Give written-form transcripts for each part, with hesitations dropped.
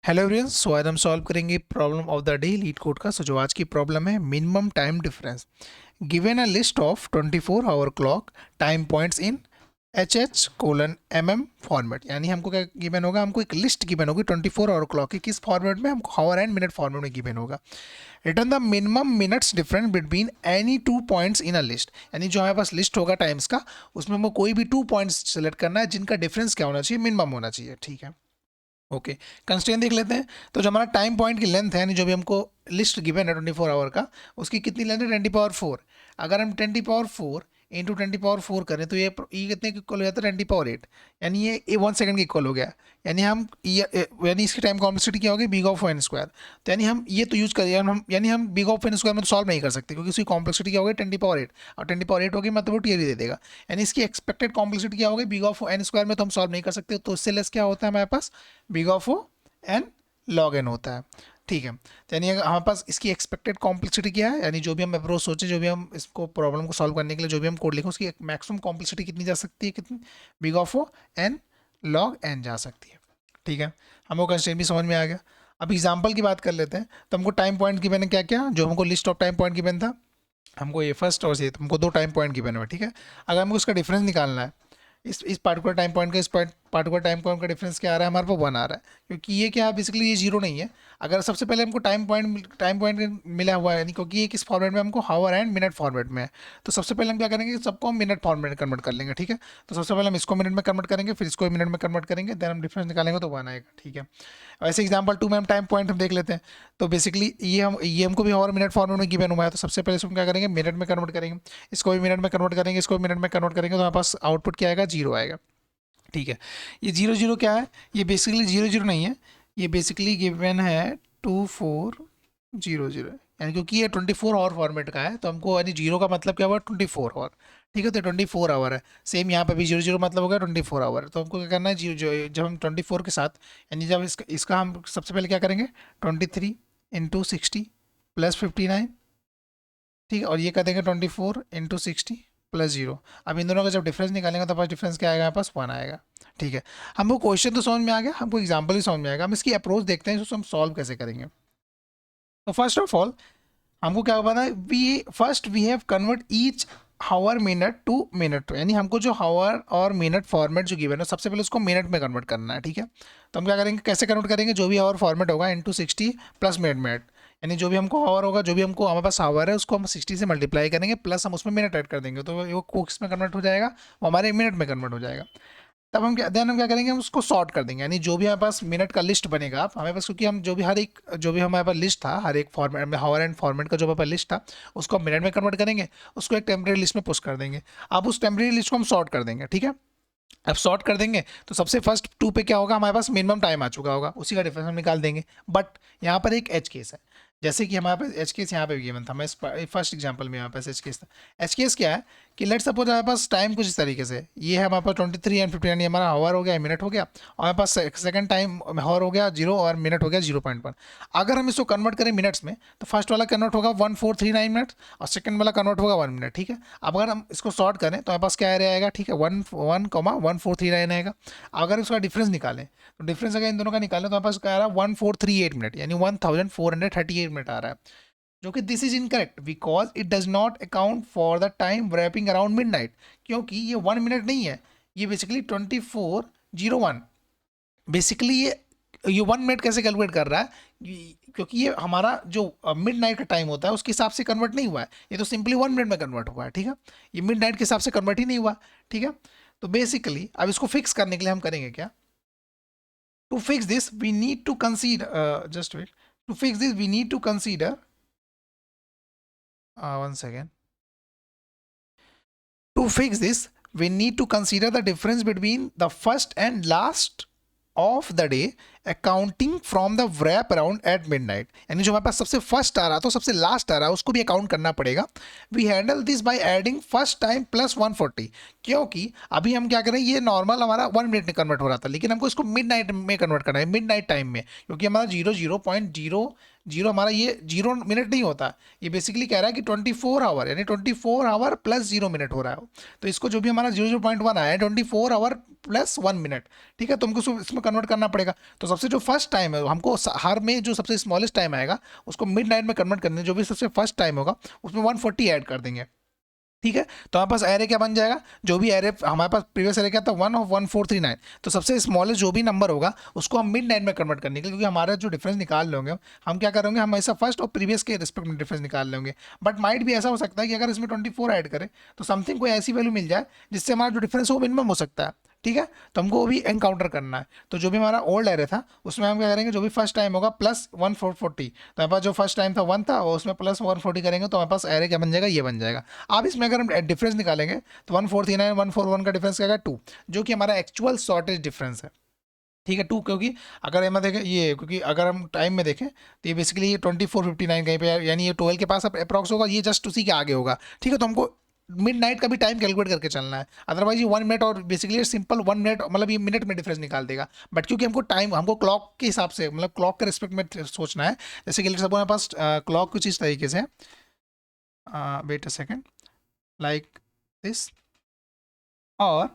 Hello everyone, सो आज हम solve करेंगे problem of the day leet code का। जो आज की प्रॉब्लम है minimum time difference given a list of 24 hour clock time points in HH:MM format. यानी हमको क्या गिवन होगा, हमको एक लिस्ट गिवन होगी 24 आवर क्लॉक की, किस फॉर्मेट में, हमको हावर एंड मिनट फॉर्मेट में गिवन होगा। Return the minimum minutes difference between any 2 points in a list. यानी जो हमारे पास लिस्ट होगा टाइम्स का, उसमें हमको कोई भी 2 पॉइंट्स सेलेक्ट करना है जिनका डिफरेंस क्या होना चाहिए, मिनिमम होना चाहिए। ठीक है, ओके। कंस्ट्रेंट देख लेते हैं। तो जो हमारा टाइम पॉइंट की लेंथ है, यानी जो भी हमको लिस्ट गिवन है 24 आवर का, उसकी कितनी लेंथ है, 10 पावर 4। अगर हम 10 पावर 4 इंटू 10 पावर 4 करें तो ये कितने के इक्वल हो जाता है, 20 पावर 8। यानी ये 1 सेकंड के इक्वल हो गया। यानी हम यानी इसकी टाइम कॉम्प्लेक्सिटी क्या होगी, बिग ऑफ एन स्क्वायर। तो यानी हम ये तो यूज़ करें, हम बिग ऑफ एन स्क्वायर में तो सॉल्व नहीं कर सकते, क्योंकि उसकी कॉम्प्लेक्सिटी क्या होगी, 20 पावर 8। और 20 पावर 8 होगी मतलब वो टीयर दे देगा। यानी इसकी एक्सपेक्टेड कॉम्प्लेक्सिटी क्या होगी, बिग ऑफ एन स्क्वायर में तो हम सॉल्व नहीं कर सकते। तो इससे लेस क्या होता है हमारे पास, big of O n log n होता है। ठीक है, तो यानी हमारे पास इसकी एक्सपेक्टेड कॉम्प्लेक्सिटी क्या है, यानी जो भी हम अप्रोच सोचें, जो भी हम इसको प्रॉब्लम को सॉल्व करने के लिए जो भी हम कोड लिखें, उसकी मैक्सिमम कॉम्प्लेक्सिटी कितनी जा सकती है, कितनी, big of O n log n जा सकती है। ठीक है, हमको कंस्ट्रेंट भी समझ में आ गया। अब एग्जाम्पल की बात कर लेते हैं। तो हमको टाइम पॉइंट गिवन है, क्या क्या जो हमको list of time point given था, हमको ये फर्स्ट और ये हमको 2 टाइम पॉइंट गिवन हुआ। ठीक है, अगर हमको उसका डिफरेंस निकालना है, इस पार्टिकुलर टाइम पॉइंट का इस पार्टिकुलर टाइम पॉइंट का डिफरेंस क्या आ रहा है, हमारे पास 1 आ रहा है। क्योंकि ये क्या है, बेसिकली ये जीरो नहीं है। अगर सबसे पहले हमको टाइम पॉइंट मिला हुआ है, यानी क्योंकि ये किस फॉर्मेट में, हमको हावर एंड मिनट फॉर्मेट में है। तो सबसे पहले हम क्या करेंगे, सबको हम मिनट फॉर्मेट में कन्वर्ट कर लेंगे। ठीक है, तो सबसे पहले हम इसको मिनट में कन्वर्ट करेंगे, फिर इसको मिनट में कन्वर्ट करेंगे, देन हम डिफरेंस निकालेंगे तो 1 आएगा। ठीक है, वैसे एग्जाम्पल 2 में हम टाइम पॉइंट हम देख लेते हैं। तो बेसिकली ये हमको भी हावर मिनट फॉर्मेट में गिवन हुआ है। तो सबसे पहले इसको क्या करेंगे, मिनट में कन्वर्ट करेंगे, इसको भी मिनट में कन्वर्ट करेंगे, इसको भी मिनट में कन्वर्ट करेंगे, तो हमारे पास आउटपुट क्या आएगा, 0 आएगा। ठीक है, ये 0 0 क्या है, ये बेसिकली 0 0 नहीं है, ये बेसिकली गिवन है 2400। यानी क्योंकि ये 24 आवर फॉर्मेट का है, तो हमको यानी जीरो का मतलब क्या हुआ, 24 आवर। ठीक है, तो 24 आवर है। सेम यहाँ पे भी 0 0 मतलब हो गया 24 आवर। तो हमको क्या करना है, जब हम 24 के साथ, यानी जब इसका हम सबसे पहले क्या करेंगे, 23 × 60 + 59। ठीक है, और ये कर देंगे 24 × 60 + 0। अब इन दोनों का जब डिफरेंस निकालेंगे तो पास डिफरेंस क्या आएगा, हमारे पास 1 आएगा। ठीक है, हमको क्वेश्चन तो समझ में आ गया, हमको एग्जाम्पल भी समझ में आएगा। हम इसकी अप्रोच देखते हैं, इसको हम सॉल्व कैसे करेंगे। तो फर्स्ट ऑफ ऑल हमको क्या करना है, we have convert each hour minute to minute. यानी हमको जो हावर और मिनट फॉर्मेट जो गिवन है, सबसे पहले उसको मिनट में कन्वर्ट करना है। ठीक है, तो हम क्या करेंगे, कैसे कन्वर्ट करेंगे, जो भी हावर फॉर्मेट होगा इंटू 60 + मिनट। यानी जो भी हमको हावर होगा, जो भी हमको हमारे पास हावर है, उसको हम 60 से मल्टीप्लाई करेंगे, प्लस हम उसमें मिनट ऐड कर देंगे, तो वो किस में कन्वर्ट हो जाएगा, वो हमारे मिनट में कन्वर्ट हो जाएगा। तब हम क्या करेंगे, हम उसको सॉर्ट कर देंगे। यानी जो भी हमारे पास मिनट का लिस्ट बनेगा, आप हमारे पास, क्योंकि हम जो भी हमारे पास लिस्ट था, हर एक फॉर्मेट में हावर एंड फॉर्मेट का जो हमारे पास लिस्ट था, उसको हम मिनट में कन्वर्ट करेंगे, उसको एक टेम्परेरी लिस्ट में पुश कर देंगे। अब उस टेम्परेरी लिस्ट को हम सॉर्ट कर देंगे। ठीक है, अब सॉर्ट कर देंगे तो सबसे फर्स्ट 2 पे क्या होगा, हमारे पास मिनिमम टाइम आ चुका होगा, उसी का डिफरेंस हम निकाल देंगे। बट यहाँ पर एक एच केस है, जैसे कि हमारे पास एच केस यहाँ पे भी गिवन था। मैं फर्स्ट एग्जांपल में हमारे पास एच केस था। एच केस क्या है कि लेट सपोज हमारे पास टाइम कुछ इस तरीके से, ये है हमारे पास 23 × 59, ये हमारा हावर हो गया, मिनट हो गया, और हमारे पास सेकंड टाइम हावर हो गया 0 और मिनट हो गया 0.1। अगर हम इसको कन्वर्ट करें मिनट्स में, तो फर्स्ट वाला कन्वर्ट होगा 1439 मिनट और सेकंड वाला कन्वर्ट होगा 1 मिनट। ठीक है, अब अगर हम इसको सॉर्ट करें तो हमारे पास क्या एरिया आएगा, ठीक है, 1,1439 आएगा। अगर उसका डिफरेंस निकालें, तो डिफरेंस अगर इन दोनों का निकालें तो हमारे पास क्या आ रहा है, 1438 मिनट, यानी 1438 मिनट आ रहा है। जो कि this is incorrect because it does not account for the time wrapping around midnight. क्योंकि ये 1 मिनट नहीं है, ये बेसिकली 2401। बेसिकली ये 1 मिनट कैसे कैलकुलेट कर रहा है, क्योंकि ये हमारा जो मिड नाइट का टाइम होता है उसके हिसाब से कन्वर्ट नहीं हुआ है, ये तो सिंपली 1 मिनट में कन्वर्ट हुआ है। ठीक है, ये मिड नाइट के हिसाब से कन्वर्ट ही नहीं हुआ। ठीक है, तो बेसिकली अब इसको फिक्स करने के लिए हम करेंगे क्या, to fix this we need to consider just wait, to fix this we need to consider 1 second, to fix this we need to consider the difference between the first and last of the day accounting from the wrap around at midnight. यानी जो हमारे पास सबसे first आ रहा तो सबसे last आ रहा है उसको भी अकाउंट करना पड़ेगा। We handle this by adding first time plus 140। क्योंकि अभी हम क्या करें, ये नॉर्मल हमारा 1 मिनट में कन्वर्ट हो रहा था, लेकिन हमको इसको मिड नाइट में कन्वर्ट करना है, मिड नाइट टाइम में, क्योंकि हमारा 00.0 जीरो हमारा ये 0 मिनट नहीं होता, ये बेसिकली कह रहा है कि 24 आवर, यानी 24 आवर प्लस 0 मिनट हो रहा है। तो इसको जो भी हमारा 0.1 आया है 24 आवर प्लस 1 मिनट, ठीक है, तो हमको इसमें कन्वर्ट करना पड़ेगा। तो सबसे जो फर्स्ट टाइम है हमको हर में जो सबसे स्मॉलेस्ट टाइम आएगा उसको मिड नाइट में कन्वर्ट करने, जो भी सबसे फर्स्ट टाइम होगा उसमें 140 ऐड कर देंगे, ठीक है। तो हमारे पास एरे क्या बन जाएगा, जो भी एरे हमारे पास प्रीवियस एरे क्या था 1 of 1439, तो सबसे स्मॉलेस्ट जो भी नंबर होगा उसको हम मिड नाइट में कन्वर्ट करने के लिए, क्योंकि हमारा जो डिफरेंस निकाल लेंगे हम क्या करेंगे, हम ऐसा फर्स्ट और प्रीवियस के रिस्पेक्ट में डिफरेंस निकाल लेंगे। बट माइट भी ऐसा हो सकता है कि अगर इसमें 24 ऐड करें तो समथिंग कोई ऐसी वैल्यू मिल जाए जिससे हमारा जो डिफरेंस है वो मिनिमम हो सकता है, ठीक है। तो हमको वो भी एनकाउंटर करना है। तो जो भी हमारा ओल्ड एरे था उसमें हम क्या करेंगे, जो भी फर्स्ट टाइम होगा प्लस 140, तो हमारे पास जो फर्स्ट टाइम था 1 था और उसमें प्लस 140 करेंगे तो हमारे पास एरे क्या बन जाएगा, ये बन जाएगा। अब इसमें अगर हम डिफरेंस निकालेंगे तो 149 141 का डिफरेंस क्या है 2, जो कि हमारा एक्चुअल शॉर्टेज डिफरेंस है, ठीक है 2, क्योंकि अगर हम देखें ये, क्योंकि अगर हम टाइम में देखें तो ये बेसिकली ये 24:59 कहीं पे, यानी ये 12 के पास अप्रॉक्स होगा, ये जस्ट उसी के आगे होगा, ठीक है। तो हमको मिड नाइट का भी टाइम कैलकुलेट करके चलना है, अदरवाइज ये 1 मिनट और बेसिकली सिंपल 1 मिनट मतलब ये मिनट में डिफरेंस निकाल देगा। बट क्योंकि हमको टाइम हमको क्लॉक के हिसाब से मतलब क्लॉक के रिस्पेक्ट में सोचना है, जैसे कि सपोज हमारे पास क्लॉक कुछ इस तरीके से, wait a second, like this, और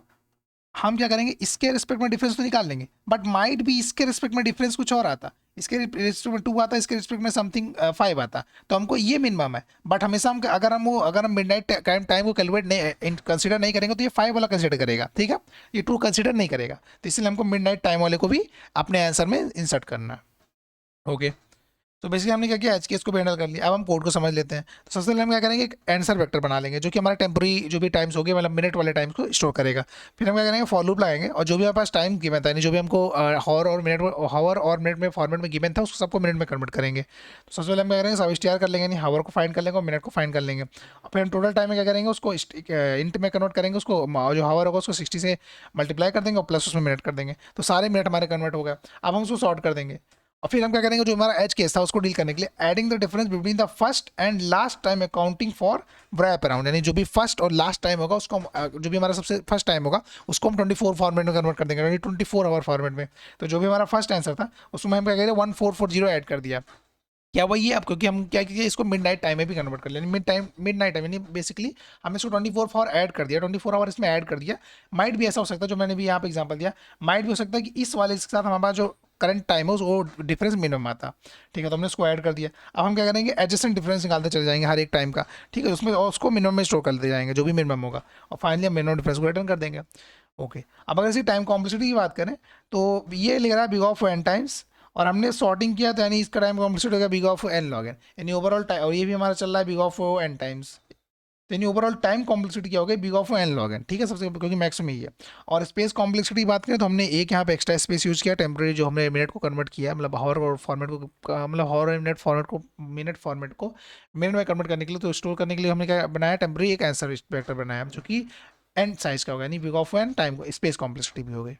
हम क्या करेंगे इसके रिस्पेक्ट में डिफरेंस तो निकाल लेंगे, बट माइट भी इसके रिस्पेक्ट में डिफरेंस कुछ और आता, इसके रिस्पेक्ट में 2 आता, इसके रिस्पेक्ट में समथिंग 5 आता, तो हमको ये मिनिमम है। बट हमेशा हम अगर हम मिडनाइट टाइम को कैलकुलेट नहीं कंसीडर नहीं करेंगे तो ये 5 वाला कंसीडर करेगा, ठीक है, ये 2 कंसीडर नहीं करेगा, तो इसलिए हमको मिडनाइट टाइम वाले को भी अपने आंसर में इंसर्ट करना है। ओके, तो बेसिकली हमने क्या किया, एच केस को भी हैंडल कर लिया। अब हम कोड को समझ लेते हैं। तो सबसे पहले हम क्या करेंगे, एक आंसर वेक्टर बना लेंगे जो कि हमारा टेम्पररी जो भी टाइम्स होंगे मतलब मिनट वाले टाइम्स को स्टोर करेगा। फिर हम क्या करेंगे, फॉर लूप लगाएंगे और जो भी हमारे पास टाइम गिवन था, यानी जो भी हमको हावर और मिनट में फॉर्मेट में गिवन था उसको सबको मिनट में कन्वर्ट करेंगे। तो सबसे पहले हम क्या करेंगे, सब स्टार कर लेंगे, यानी हावर को फाइंड कर लेंगे और मिनट को फाइंड कर लेंगे। और फिर हम टोटल टाइम में क्या करेंगे, उसको इंट में कन्वर्ट करेंगे, उसको जो हावर होगा उसको 60 से मल्टीप्लाई कर देंगे और प्लस उसमें मिनट कर देंगे, तो सारे मिनट हमारे कन्वर्ट हो गए। अब हम उसको सॉर्ट कर देंगे और फिर हम क्या करेंगे, जो हमारा एज केस था उसको डील करने के लिए adding the difference between the first and last time accounting for wrap around, यानी जो भी फर्स्ट और लास्ट टाइम होगा उसको जो भी हमारा सबसे फर्स्ट टाइम होगा उसको हम 24 फॉर्मेट में कन्वर्ट कर देंगे, यानी 24 आवर फॉर्मेट में। तो जो भी हमारा फर्स्ट आंसर था उसमें हम क्या करेंगे 1440 ऐड कर दिया, क्या वही है अब, क्योंकि हम क्या किया इसको मिड नाइट टाइम में भी कन्वर्ट कर लिया, मिड नाइट टाइम यानी बेसिकली हमने इसको 24 फॉर ऐड कर दिया, 24 आवर इसमें ऐड कर दिया। माइट भी ऐसा हो सकता है, जो मैंने भी यहाँ पे एग्जांपल दिया, माइट भी हो सकता है कि इस वाले के साथ हमारे पास जो करंट टाइम है वो डिफरेंस मिनिमम आता, ठीक है, तो हमने इसको ऐड कर दिया। अब हम क्या करेंगे, एडजस्टेंट डिफरेंस निकालते चले जाएंगे हर एक टाइम का, ठीक है, उसमें और उसको मिनिमम में स्टोर करते जाएंगे जो भी मिनिमम होगा, और फाइनली हम मिनिमम डिफरेंस को रिटर्न कर देंगे। ओके, अब अगर इसी टाइम कॉम्प्लेक्सिटी की बात करें तो ये लिख रहा है बिग ऑफ एन टाइम्स, और हमने सॉर्टिंग किया तो यानी इसका टाइम कॉम्प्लेक्सिटी होगा big of n log n, यानी ओवरऑल टाइम, और ये भी हमारा चल रहा है बिग ऑफ एन टाइम्स, तो यानी ओवरऑल टाइम कॉम्प्लेक्सिटी क्या हो गई, big of n log n, ठीक है, सबसे क्योंकि मैक्सिमम ही है। और स्पेस कॉम्प्लेक्सिटी की बात करें तो हमने एक यहाँ पे एक्स्ट्रा स्पेस यूज किया, टेम्परेरी जो हमने मिनट को कन्वर्ट किया, मतलब हावर और फॉर्मेट को, मतलब हावर और मिनट फॉर्मेट को मिनट में कन्वर्ट करने के लिए, तो स्टोर करने के लिए हमने क्या बनाया, टेम्परेरी एक आंसर वेक्टर बनाया जो कि एन साइज का होगा, यानी बिग ऑफ एन टाइम को स्पेस कॉम्प्लेक्सिटी भी हो गई।